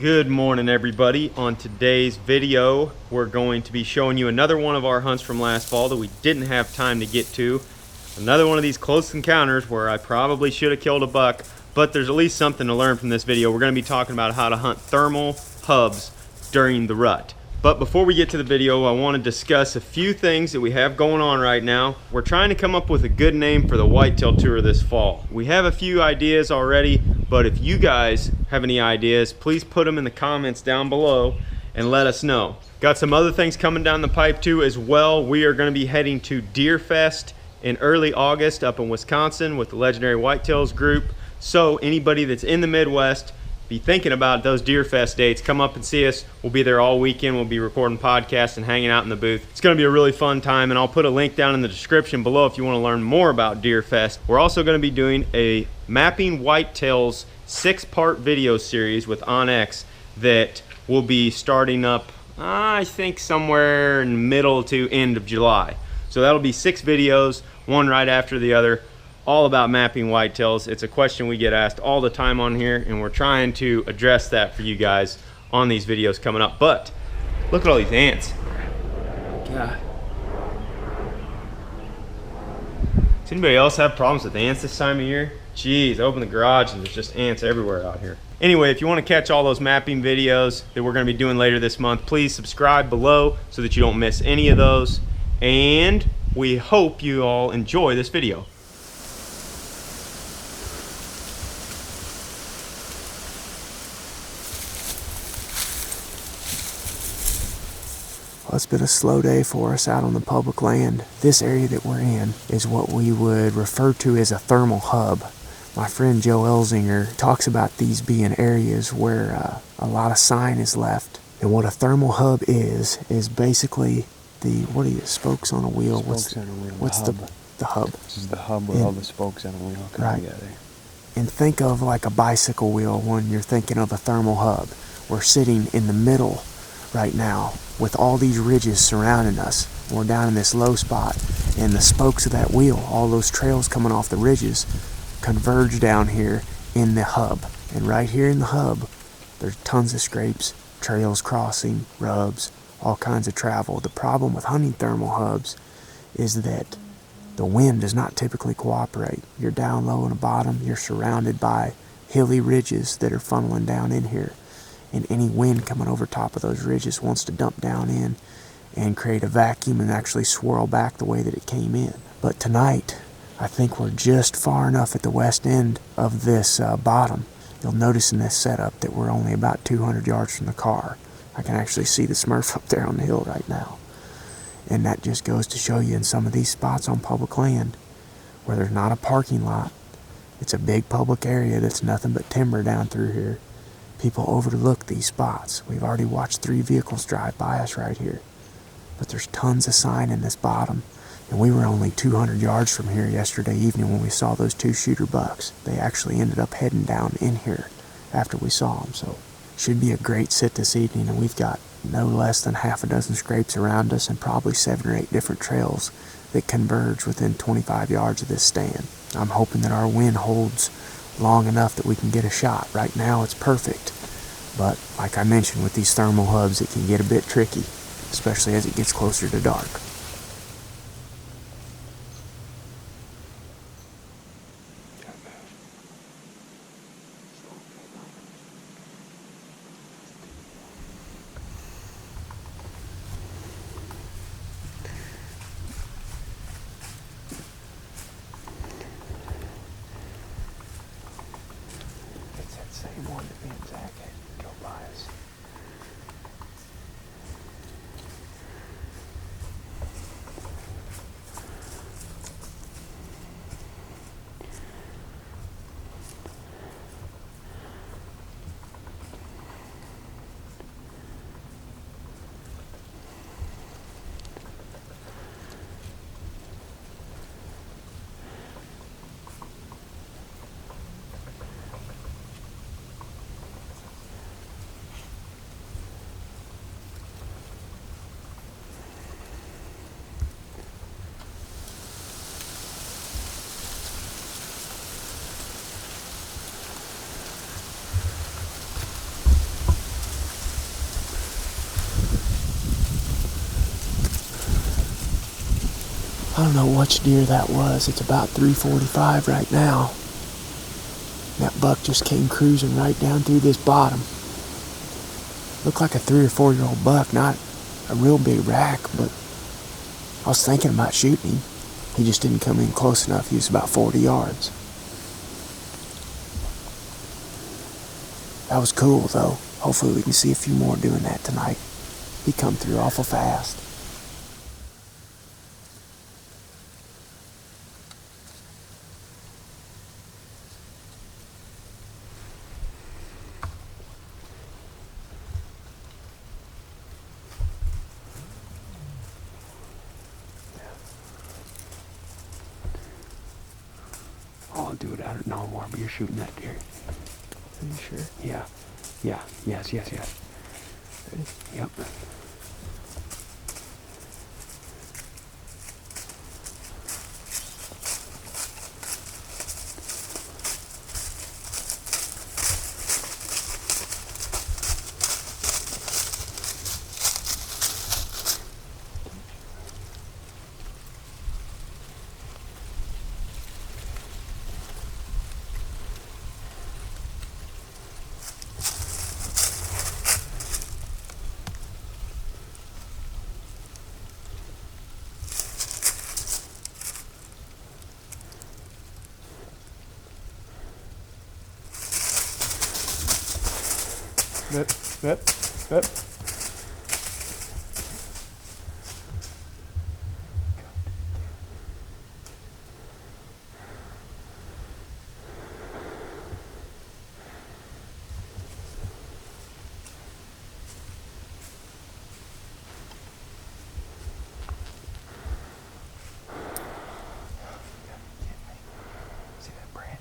Good morning, everybody. On today's video, we're going to be showing you another one of our hunts from last fall that we didn't have time to get to. Another one of these close encounters where I probably should have killed a buck, but there's at least something to learn from this video. We're going to be talking about how to hunt thermal hubs during the rut. But before we get to the video, I want to discuss a few things that we have going on right now. We're trying to come up with a good name for the whitetail tour this fall. We have a few ideas already, but if you guys have any ideas, please put them in the comments down below and let us know. Got some other things coming down the pipe too as well. We are going to be heading to Deer Fest in early August up in Wisconsin with the Legendary Whitetails group. So anybody that's in the Midwest, be thinking about those Deer Fest dates, come up and see us. We'll be there all weekend. We'll be recording podcasts and hanging out in the booth. It's going to be a really fun time, and I'll put a link down in the description below if you want to learn more about Deer Fest. We're also going to be doing a Mapping Whitetails 6-part video series with OnX that will be starting up, I think, somewhere in middle to end of July. So that'll be 6 videos, one right after the other, all about mapping whitetails. It's a question we get asked all the time on here, and we're trying to address that for you guys on these videos coming up. But look at all these ants. God. Does anybody else have problems with ants this time of year? Jeez, open the garage and there's just ants everywhere out here. Anyway, if you want to catch all those mapping videos that we're going to be doing later this month, please subscribe below so that you don't miss any of those. And we hope you all enjoy this video. Well, it's been a slow day for us out on the public land. This area that we're in is what we would refer to as a thermal hub. My friend Joe Elzinger talks about these being areas where a lot of sign is left. And what a thermal hub is basically what are you, spokes on a wheel? Spokes on a wheel. What's the hub? This is the hub where all the spokes on a wheel come together. And think of like a bicycle wheel when you're thinking of a thermal hub. We're sitting in the middle right now with all these ridges surrounding us. We're down in this low spot, and the spokes of that wheel, all those trails coming off the ridges, converge down here in the hub. And right here in the hub, there's tons of scrapes, trails crossing, rubs, all kinds of travel. The problem with hunting thermal hubs is that the wind does not typically cooperate. You're down low in the bottom, you're surrounded by hilly ridges that are funneling down in here. And any wind coming over top of those ridges wants to dump down in and create a vacuum and actually swirl back the way that it came in. But tonight, I think we're just far enough at the west end of this bottom. You'll notice in this setup that we're only about 200 yards from the car. I can actually see the Smurf up there on the hill right now. And that just goes to show you in some of these spots on public land where there's not a parking lot. It's a big public area that's nothing but timber down through here. People overlook these spots. We've already watched 3 vehicles drive by us right here. But there's tons of sign in this bottom. And we were only 200 yards from here yesterday evening when we saw those 2 shooter bucks. They actually ended up heading down in here after we saw them. So should be a great sit this evening, and we've got no less than half a dozen scrapes around us and probably 7 or 8 different trails that converge within 25 yards of this stand. I'm hoping that our wind holds long enough that we can get a shot. Right now it's perfect, but like I mentioned, with these thermal hubs it can get a bit tricky, especially as it gets closer to dark. Same one that me and Zach had go by us. I don't know which deer that was. It's about 3:45 right now. That buck just came cruising right down through this bottom. Looked like a 3 or 4-year-old buck, not a real big rack, but I was thinking about shooting him. He just didn't come in close enough. He was about 40 yards. That was cool, though. Hopefully we can see a few more doing that tonight. He come through awful fast. Oh, dude, I don't know more, but you're shooting that deer. Are you sure? Yeah. Yeah. Yes. Ready? Yep. Yep. See that branch?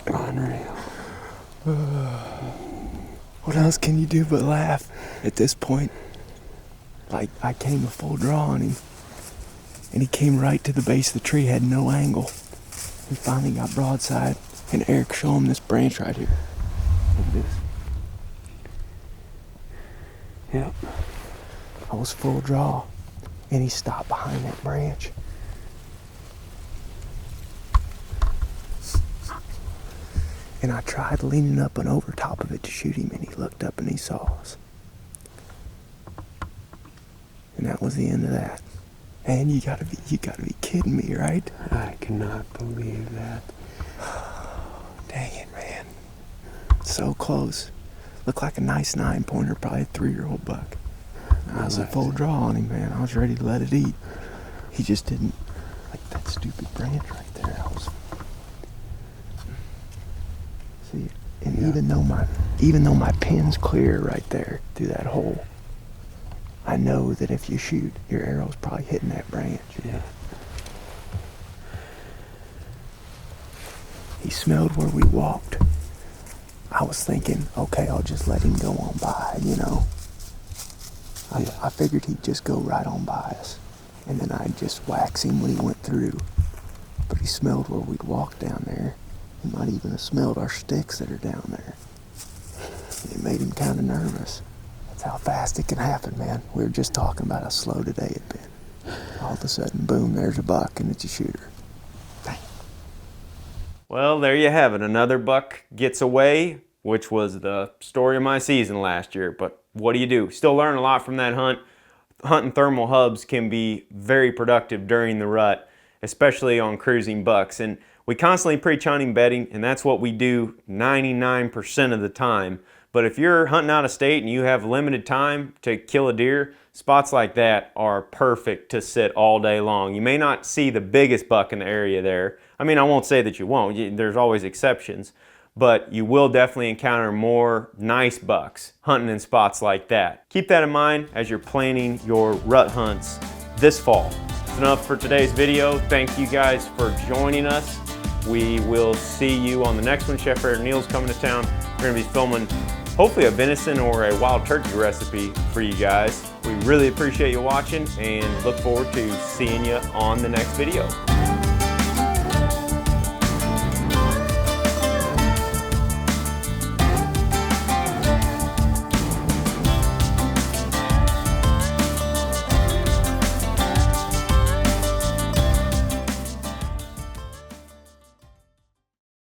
Unreal. What else can you do but laugh at this point? Like, I came a full draw on him, and he came right to the base of the tree, had no angle. We finally got broadside, and Eric, show him this branch right here. Look at this. Yep. I was full draw, and he stopped behind that branch. And I tried leaning up and over top of it to shoot him, and he looked up and he saw us. And that was the end of that. And you gotta be kidding me, right? I cannot believe that. Dang it, man. So close. Looked like a nice 9-pointer, probably a 3-year-old buck. I was a full draw on him, man. I was ready to let it eat. He just didn't, like that stupid branch right there. See, and Yeah. even though my pin's clear right there through that hole, I know that if you shoot, your arrow's probably hitting that branch. Yeah. He smelled where we walked. I was thinking, okay, I'll just let him go on by, you know. I figured he'd just go right on by us, and then I'd just wax him when he went through. But he smelled where we'd walked down there. He might even have smelled our sticks that are down there. It made him kind of nervous. That's how fast it can happen, man. We were just talking about how slow today had been. All of a sudden, boom, there's a buck, and it's a shooter. Dang. Well, there you have it. Another buck gets away, which was the story of my season last year. But what do you do? Still learn a lot from that hunt. Hunting thermal hubs can be very productive during the rut, especially on cruising bucks. And we constantly preach hunting bedding, and that's what we do 99% of the time. But if you're hunting out of state and you have limited time to kill a deer, spots like that are perfect to sit all day long. You may not see the biggest buck in the area there. I mean, I won't say that you won't. There's always exceptions. but you will definitely encounter more nice bucks hunting in spots like that. Keep that in mind as you're planning your rut hunts this fall. That's enough for today's video. Thank you guys for joining us. We will see you on the next one. Chef Eric Neal's coming to town. We're gonna be filming hopefully a venison or a wild turkey recipe for you guys. We really appreciate you watching and look forward to seeing you on the next video.